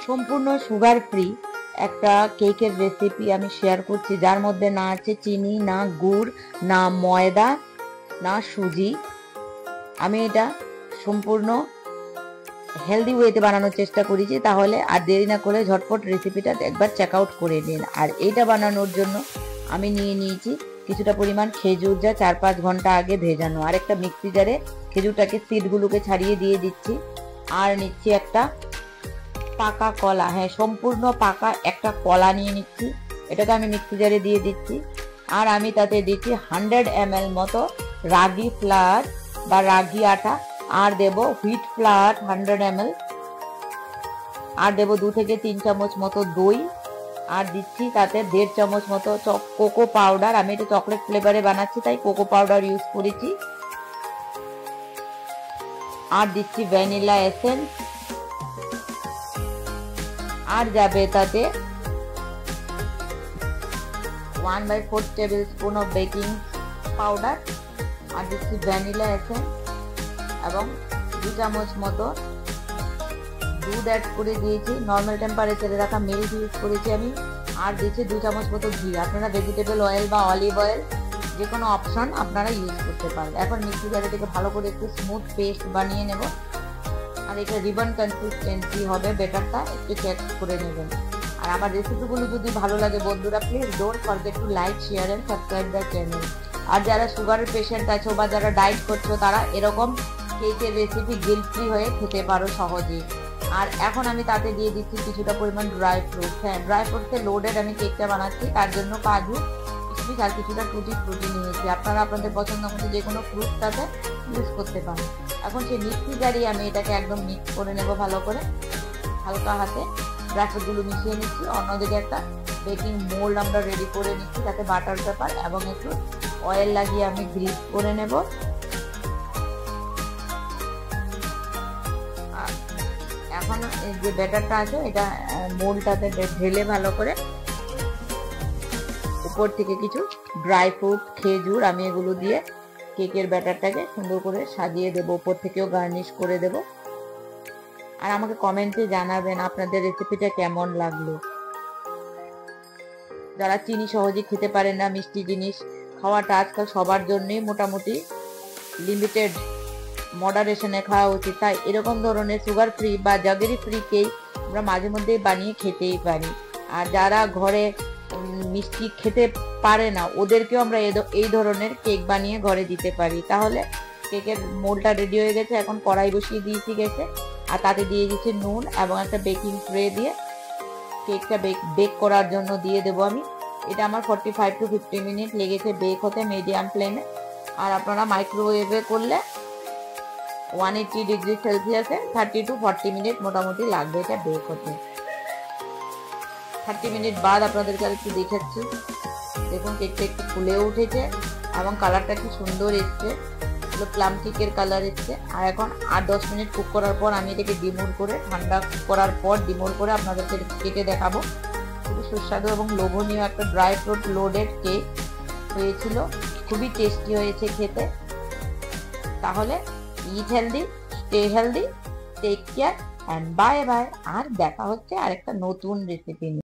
সম্পূর্ণ sugar free একটা কেকের রেসিপি আমি শেয়ার করছি, যার মধ্যে না আছে চিনি, না গুড়, না ময়দা, না সুজি। আমি এটা সম্পূর্ণ হেলদি ওয়েতে বানানোর চেষ্টা করেছি। তাহলে আর দেরি না করে ঝটপট রেসিপিটা একবার চেক আউট করে নিন। আর এইটা বানানোর জন্য আমি নিয়ে নিয়েছি কিছুটা পরিমাণ খেজুর, যা 4-5 ঘন্টা আগে ভেজানো। আর একটা মিক্সি জারে খেজুরটাকে সিডগুলোকে ছাড়িয়ে দিয়ে দিচ্ছি। আর নিচ্ছি একটা পাকা কলা, হ্যাঁ সম্পূর্ণ পাকা একটা কলা নিয়ে নিচ্ছি, এটাকে আমি মিক্সি জারে দিয়ে দিচ্ছি। আর আমি তাতে দিচ্ছি 100 ml মতো রাগি ফ্লাওয়ার বা রাগি আটা, আর দেব হুইট ফ্লাওয়ার 100 ml, আর দেব 2 থেকে 3 চামচ মতো দই, আর দিচ্ছি তাতে 1.5 চামচ মতো কোকো পাউডার। আমি এটা চকলেট ফ্লেভারে বানাচ্ছি তাই কোকো পাউডার ইউজ করেছি। আর দিচ্ছি ভ্যানিলা এসেন্স, আর যাবে তাতে 1/4 table spoon of baking powder, আর দিচ্ছি ভ্যানিলা এসেন্স এবং 2 চামচ মতো দুধ অ্যাড করে দিয়েছি। নর্মাল টেম্পারেচারে রাখা মিল্ক ইউজ করেছি আমি। আর দিচ্ছি 2 চামচ মতো ঘি। আপনারা ভেজিটেবল অয়েল বা অলিভ অয়েল যে কোনো অপশন আপনারা ইউজ করতে পারেন। এখন মিক্সি জারে থেকে ভালো করে একটু স্মুথ পেস্ট বানিয়ে নেব। আর এটা রিবন কনসিস্টেন্সি হবে, বেটারটা একটু চেক করে নেবেন। আর আমার রেসিপিগুলো যদি ভালো লাগে বন্ধুরা, please don't forget to like, share and subscribe the channel. আর যারা সুগারের পেশেন্ট আছো বা যারা ডায়েট করছো, তারা এরকম কেকের রেসিপি গিল্ট ফ্রি হয়ে খেতে পারো সহজেই। আর এখন আমি তাতে দিয়ে দিচ্ছি কিছুটা পরিমাণ ড্রাই ফ্রুটস। হ্যাঁ, ড্রাই ফ্রুটসে লোডেড আমি কেকটা বানাচ্ছি, তার জন্য কাজু, কিশমিশ আর কিছুটা টুটি ফ্রুটি নিয়েছি। আপনারা আপনাদের পছন্দ মতো যে কোনো ফ্রুট তাতে ইউজ করতে পারেন। এখন সেই মিক্সি জারিয়ে আমি এটাকে একদম মিক্স করে নেব ভালো করে, হালকা হাতে ড্রাই ফ্রুটগুলো মিশিয়ে নিচ্ছি। অন্যদিকে একটা বেকিং মোল্ড আমরা রেডি করে নিচ্ছি, তাতে বাটার পেপার এবং একটু অয়েল লাগিয়ে আমি গ্রিস করে নেব। এখন যে ব্যাটারটা আছে এটা মোল্ডটাতে ঢেলে ভালো করে উপর থেকে কিছু ড্রাই ফ্রুট, খেজুর, আমি এগুলো দিয়ে কেকের ব্যাটারটাকে সুন্দর করে সাজিয়ে দেব, উপর থেকেও গার্নিশ করে দেব। আর আমাকে কমেন্টে জানাবেন আপনাদের রেসিপিটা কেমন লাগলো। যারা চিনি সহজে খেতে পারেন না, মিষ্টি জিনিস খাওয়াটা আজকাল সবার জন্যই মোটামুটি লিমিটেড মডারেশনে খাওয়া উচিত, তাই এরকম ধরনের সুগার ফ্রি বা জাগেরি ফ্রি কেক আমরা মাঝে মধ্যে বানিয়ে খেতেই পারি। আর যারা ঘরে মিষ্টি খেতে পারে না, ওদেরকেও আমরা এই ধরনের কেক বানিয়ে ঘরে দিতে পারি। তাহলে কেকের মোল্ডটা রেডি হয়ে গেছে। এখন কড়াই বসিয়ে দিয়েছি গেছে, আর তাতে দিয়ে দিচ্ছি নুন এবং একটা বেকিং ট্রে দিয়ে কেকটা বেক করার জন্য দিয়ে দেবো আমি। এটা আমার 45 to 50 মিনিট লেগেছে বেক হতে মিডিয়াম ফ্লেমে। আর আপনারা মাইক্রোওয়েভে করলে 180 ডিগ্রি সেলসিয়াসে 30 to 40 মিনিট মোটামুটি লাগবে এটা বেক হতে। 30 মিনিট বাদ আপনাদেরকে আর একটু দেখাচ্ছি। দেখুন কেকটা একটু ফুলে উঠেছে এবং কালারটা কি সুন্দর এসছে, প্লাম কেকের কালার এসছে। আর এখন 8-10 মিনিট কুক করার পর আমি এটাকে ডিমোল্ড করে, ঠান্ডা করার পর ডিমোল্ড করে আপনাদেরকে কেটে দেখাবো। খুবই সুস্বাদু এবং লোভনীয় একটা ড্রাই ফ্রুট লোডেড কেক হয়েছিল, খুবই টেস্টি হয়েছে খেতে। তাহলে eat healthy, stay healthy, take care and bye bye. আর দেখা হচ্ছে আরেকটা নতুন রেসিপি নিয়ে।